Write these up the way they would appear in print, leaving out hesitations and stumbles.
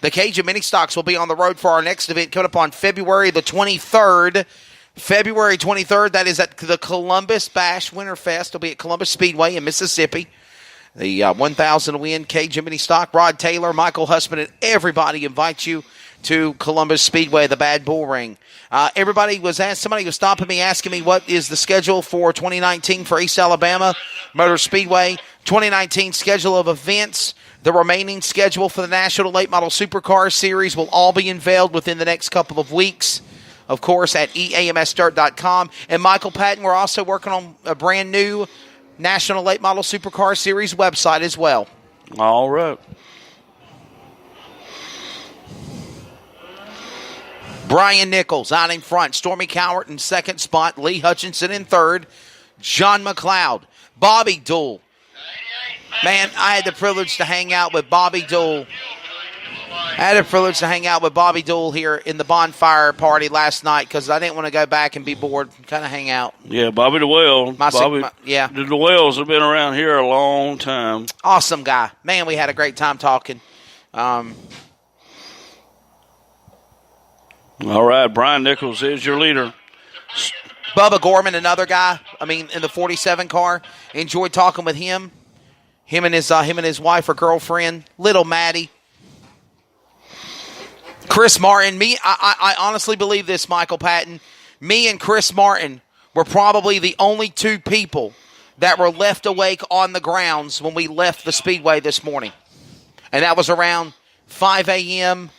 The Cajun Mini Stocks will be on the road for our next event coming up on February the 23rd. February 23rd, that is at the Columbus Bash Winterfest. It'll be at Columbus Speedway in Mississippi. The 1,000 win Cajun Mini Stock. Rod Taylor, Michael Husband, and everybody invites you to Columbus Speedway, the Bad Bull Ring. Somebody was stopping me, asking me what is the schedule for 2019 for East Alabama Motor Speedway. 2019 schedule of events. The remaining schedule for the National Late Model Supercar Series will all be unveiled within the next couple of weeks. Of course, at eamsdirt.com. And Michael Patton, we're also working on a brand new National Late Model Supercar Series website as well. All right. Brian Nichols out in front. Stormy Cowart in second spot. Lee Hutchinson in third. John McLeod. Bobby Dool. Man, I had the privilege to hang out with Bobby Dool. Here in the bonfire party last night because I didn't want to go back and be bored, kind of hang out. Yeah, Bobby DeWell. The DeWells have been around here a long time. Awesome guy. Man, we had a great time talking. All right, Brian Nichols is your leader. Bubba Gorman, another guy, in the 47 car. Enjoyed talking with him. Him and his wife or girlfriend, little Maddie. Chris Martin, I honestly believe this, Michael Patton. Me and Chris Martin were probably the only two people that were left awake on the grounds when we left the Speedway this morning. And that was around 5 a.m.,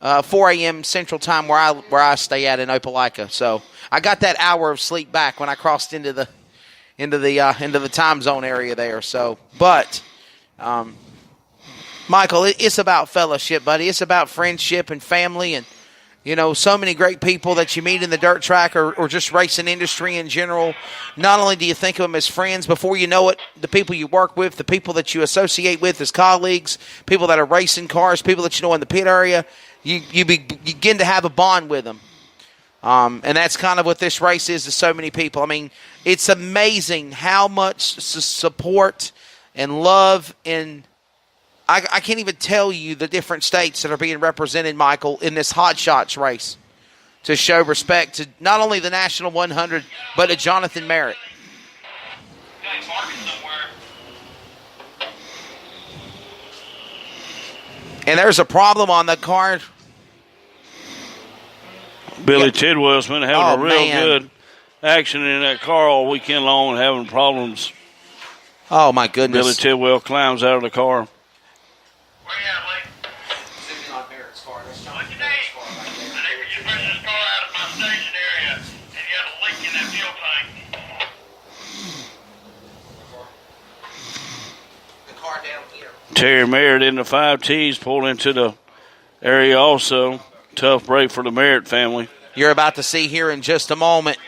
4 a.m. Central Time where I stay at in Opelika. So I got that hour of sleep back when I crossed into the time zone area there. So, but Michael, it's about fellowship, buddy. It's about friendship and family and, so many great people that you meet in the dirt track or just racing industry in general. Not only do you think of them as friends, before you know it, the people you work with, the people that you associate with as colleagues, people that are racing cars, people that you know in the pit area, you begin to have a bond with them. And that's kind of what this race is to so many people. It's amazing how much support and love and I can't even tell you the different states that are being represented, Michael, in this Hot Shots race to show respect to not only the National 100, but to Jonathan Merritt. And there's a problem on the car. Billy Tidwell's been having a real good action in that car all weekend long and having problems. Oh, my goodness. Billy Tidwell climbs out of the car. Terry Merritt in the 5Ts pulled into the area also. Tough break for the Merritt family. You're about to see here in just a moment.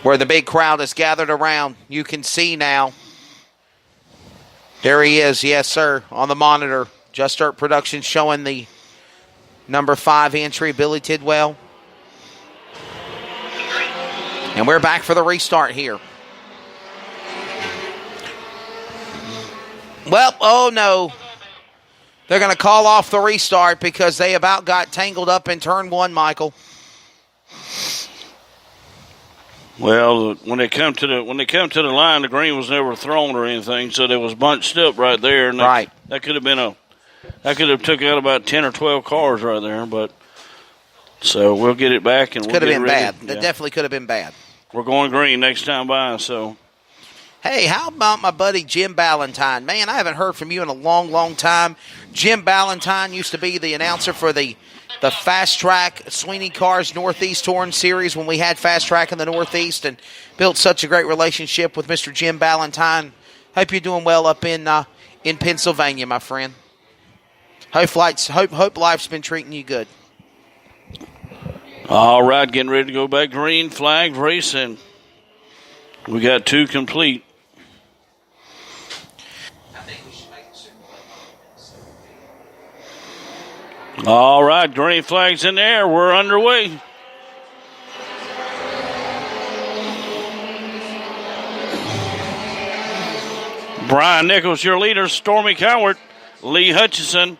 Where the big crowd is gathered around, you can see now. There he is, yes, sir, on the monitor. Just Dirt Productions showing the number 5 entry, Billy Tidwell. And we're back for the restart here. Well, oh no. They're going to call off the restart because they about got tangled up in turn 1, Michael. Well, when they come to the line, the green was never thrown or anything, so they was bunched up right there. And right. That could have took out about 10 or 12 cars right there, but so we'll get it back and could have been bad. Yeah. That definitely could have been bad. We're going green next time by, so. Hey, how about my buddy Jim Ballantyne? Man, I haven't heard from you in a long, long time. Jim Ballantyne used to be the announcer for the Fast Track Sweeney Cars Northeast Touring Series when we had Fast Track in the Northeast and built such a great relationship with Mr. Jim Ballantyne. Hope you're doing well up in Pennsylvania, my friend. Hope life's been treating you good. All right, getting ready to go back green flag racing. We got 2 complete. All right, green flag's in there. We're underway. Brian Nichols, your leader. Stormy Cowart, Lee Hutchison,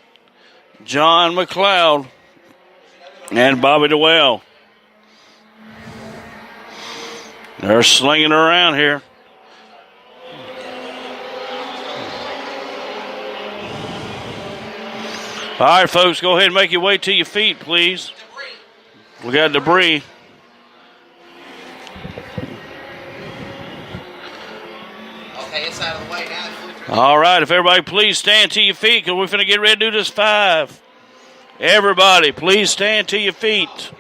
John McLeod, and Bobby DeWell. They're slinging around here. All right, folks, go ahead and make your way to your feet, please. We got debris. Okay, it's out of the way now. All right, if everybody please stand to your feet, because we're going to get ready to do this 5. Everybody, please stand to your feet.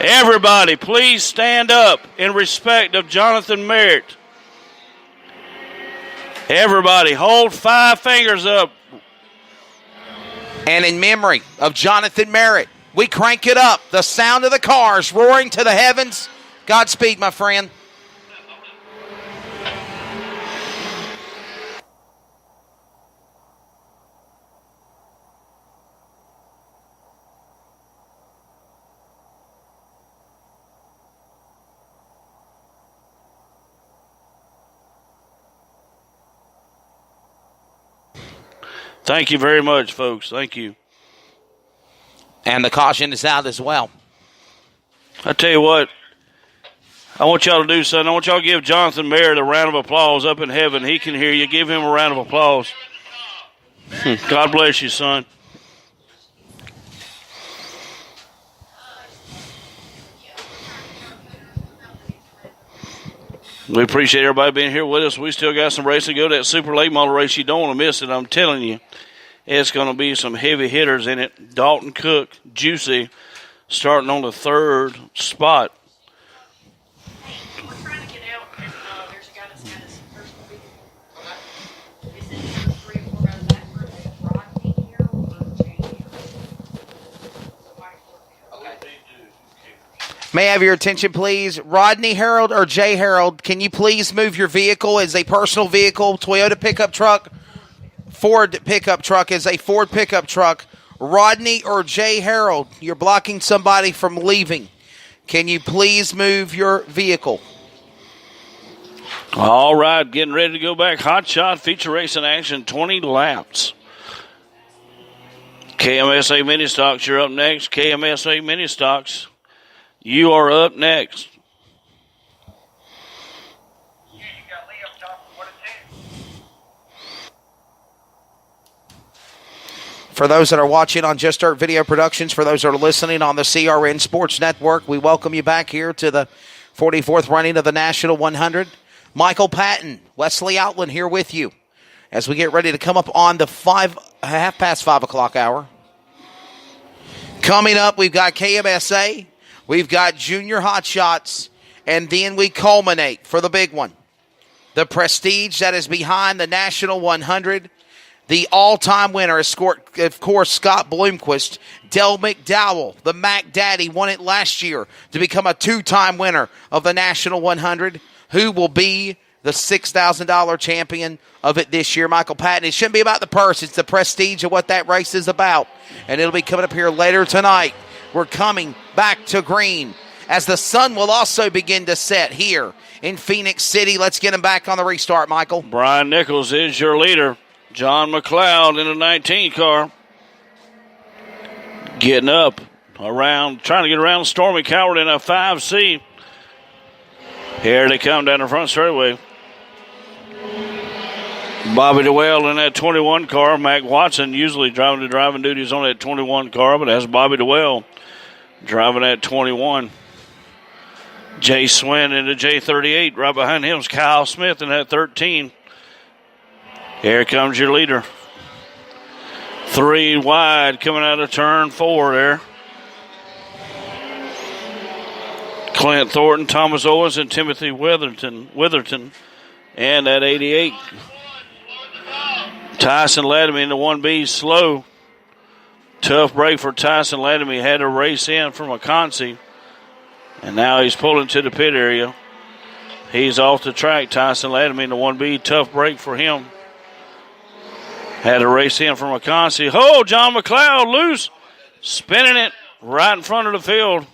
Everybody, please stand up in respect of Jonathan Merritt. Everybody, hold 5 fingers up. And in memory of Jonathan Merritt, we crank it up. The sound of the cars roaring to the heavens. Godspeed, my friend. Thank you very much, folks. Thank you. And the caution is out as well. I tell you what, I want y'all to do something. I want y'all to give Jonathan Merritt a round of applause up in heaven. He can hear you. Give him a round of applause. God bless you, son. We appreciate everybody being here with us. We still got some race to go. That super late model race, you don't want to miss it. I'm telling you, it's going to be some heavy hitters in it. Dalton Cook, Juicy, starting on the 3rd spot. We're trying to get out, and there's a guy that's got his first vehicle. Is it 3 or 4 out of that group? Rodney here or Jamie? May I have your attention, please? Rodney Harold or Jay Harold, can you please move your vehicle as a personal vehicle? Toyota pickup truck, Ford pickup truck is a Ford pickup truck. Rodney or Jay Harold, you're blocking somebody from leaving. Can you please move your vehicle? All right, getting ready to go back. Hot Shot feature race in action, 20 laps. KMSA Mini Stocks, you're up next. KMSA Mini Stocks, you are up next. For those that are watching on Just Dirt Video Productions, for those that are listening on the CRN Sports Network, we welcome you back here to the 44th running of the National 100. Michael Patton, Wesley Outland here with you as we get ready to come up on the 5 o'clock hour. Coming up, we've got KMSA, we've got Junior Hot Shots, and then we culminate for the big one. The prestige that is behind the National 100. The all-time winner is, of course, Scott Bloomquist. Del McDowell, the Mac Daddy, won it last year to become a 2-time winner of the National 100. Who will be the $6,000 champion of it this year? Michael Patton. It shouldn't be about the purse. It's the prestige of what that race is about. And it'll be coming up here later tonight. We're coming back to green as the sun will also begin to set here in Phoenix City. Let's get him back on the restart, Michael. Brian Nichols is your leader. John McLeod in a 19 car. Getting up around, trying to get around Stormy Cowart in a 5C. Here they come down the front straightaway. Bobby DeWell in that 21 car. Mac Watson usually driving the driving duties on that 21 car, but that's Bobby DeWell driving that 21. Jay Swin in the J38. Right behind him is Kyle Smith in that 13. Here comes your leader. 3 wide coming out of turn 4 there. Clint Thornton, Thomas Owens, and Timothy Witherton. And that 88. Tyson Ladamy in the 1B slow. Tough break for Tyson Ladamy. Had to race in from McConsey. And now he's pulling to the pit area. He's off the track. Tyson Ladamy in the 1B. Tough break for him. Had to race in from McConsey. Oh, John McLeod loose. Spinning it right in front of the field.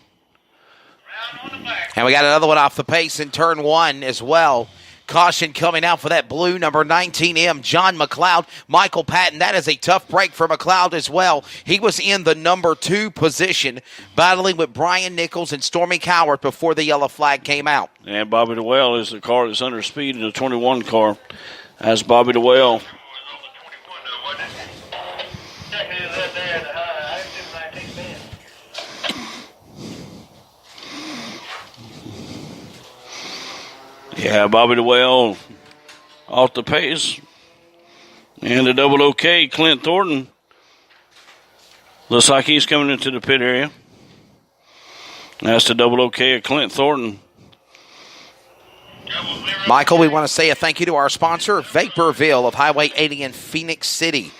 And we got another one off the pace in turn 1 as well. Caution coming out for that blue number 19M, John McLeod. Michael Patton, that is a tough break for McLeod as well. He was in the number 2 position, battling with Brian Nichols and Stormy Coward before the yellow flag came out. And Bobby DeWell is the car that's under speed in the 21 car. That's Bobby DeWell. Yeah, Bobby DeWell off the pace. And the double OK, Clint Thornton. Looks like he's coming into the pit area. That's the double OK of Clint Thornton. Michael, we want to say a thank you to our sponsor, Vaporville of Highway 80 in Phoenix City.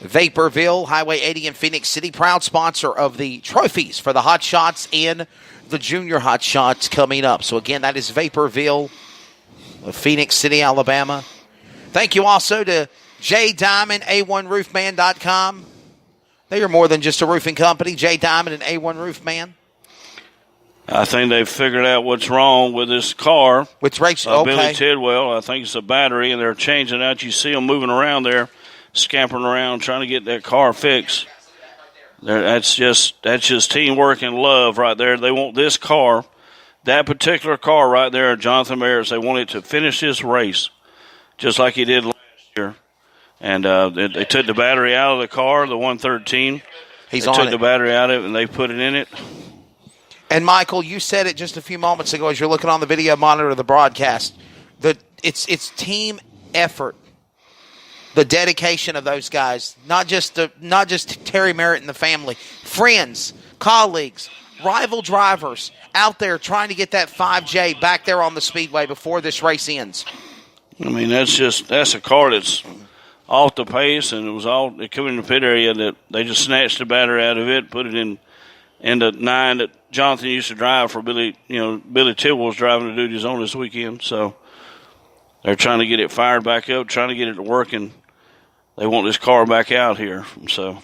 Vaporville, Highway 80 in Phoenix City, proud sponsor of the trophies for the Hot Shots and the Junior Hot Shots coming up. So again, that is Vaporville of Phoenix City, Alabama. Thank you also to J Diamond, A1Roofman.com. They are more than just a roofing company, J Diamond and A1 Roofman. I think they've figured out what's wrong with this car. With Rachel, okay. Billy Tidwell, I think it's a battery, and they're changing out. You see them moving around there, scampering around, trying to get that car fixed. That's just teamwork and love right there. They want this car, that particular car right there, Jonathan Merritt, they want it to finish this race just like he did last year. And they took the battery out of the car, the 113. They took the battery out of it, and they put it in it. And, Michael, you said it just a few moments ago as you're looking on the video monitor of the broadcast, that it's team effort, the dedication of those guys, not just Terry Merritt and the family, friends, colleagues, rival drivers out there trying to get that 5J back there on the speedway before this race ends. I mean, that's a car that's off the pace, and it came in the pit area that they just snatched the battery out of it, put it in the 9 that Jonathan used to drive for Billy. Billy Tidwell was driving the duties on this weekend, so they're trying to get it fired back up, trying to get it to work, and they want this car back out here. So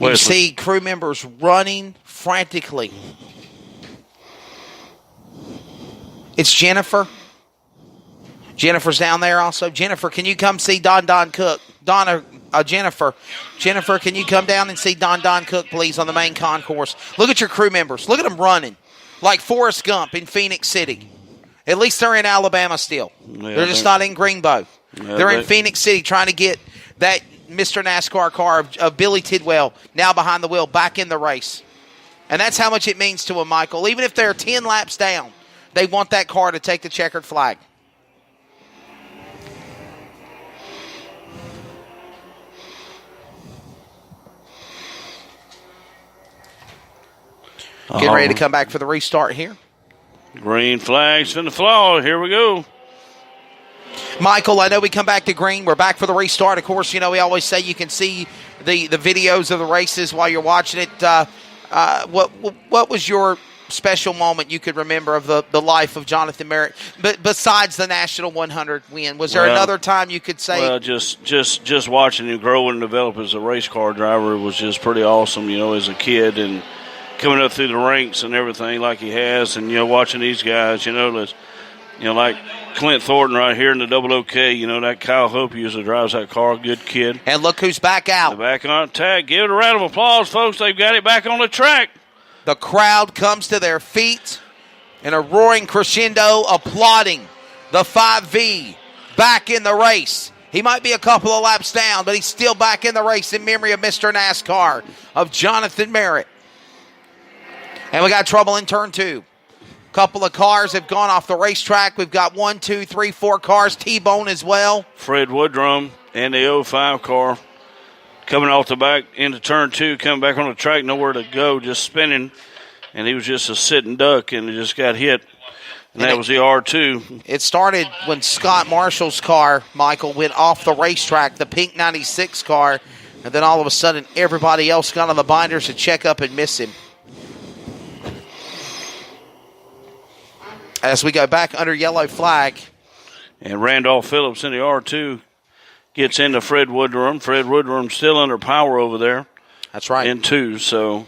you see crew members running frantically. It's Jennifer. Jennifer's down there also. Jennifer, can you come see Don Cook? Jennifer, can you come down and see Don Cook, please, on the main concourse? Look at your crew members. Look at them running like Forrest Gump in Phoenix City. At least they're in Alabama still. Yeah, they're just not in Greenbow. Yeah, they're in Phoenix City trying to get that Mr. NASCAR car of Billy Tidwell, now behind the wheel, back in the race. And that's how much it means to them, Michael. Even if they're 10 laps down, they want that car to take the checkered flag. Getting ready to come back for the restart here. Green flags in the flaw. Here we go. Michael, I know we come back to green. We're back for the restart. Of course, we always say you can see the videos of the races while you're watching it. What was your special moment you could remember of the life of Jonathan Merritt, but besides the National 100 win? Was there another time you could say? Well, just watching him grow and develop as a race car driver was just pretty awesome, as a kid, and coming up through the ranks and everything like he has, and watching these guys, like Clint Thornton right here in the double OK, that Kyle Hope usually drives that car, good kid. And look who's back out. They're back on tag. Give it a round of applause, folks. They've got it back on the track. The crowd comes to their feet in a roaring crescendo, applauding the 5V back in the race. He might be a couple of laps down, but he's still back in the race in memory of Mr. NASCAR, of Jonathan Merritt. And we got trouble in turn 2. Couple of cars have gone off the racetrack. We've got 1, 2, 3, 4 cars. T-Bone as well. Fred Woodrum and the 05 car coming off the back into turn 2, coming back on the track, nowhere to go, just spinning. And he was just a sitting duck, and he just got hit. And that was the R2. It started when Scott Marshall's car, Michael, went off the racetrack, the pink 96 car. And then all of a sudden, everybody else got on the binders to check up and miss him. As we go back under yellow flag. And Randolph Phillips in the R2 gets into Fred Woodrum. Fred Woodrum still under power over there. That's right. In 2, so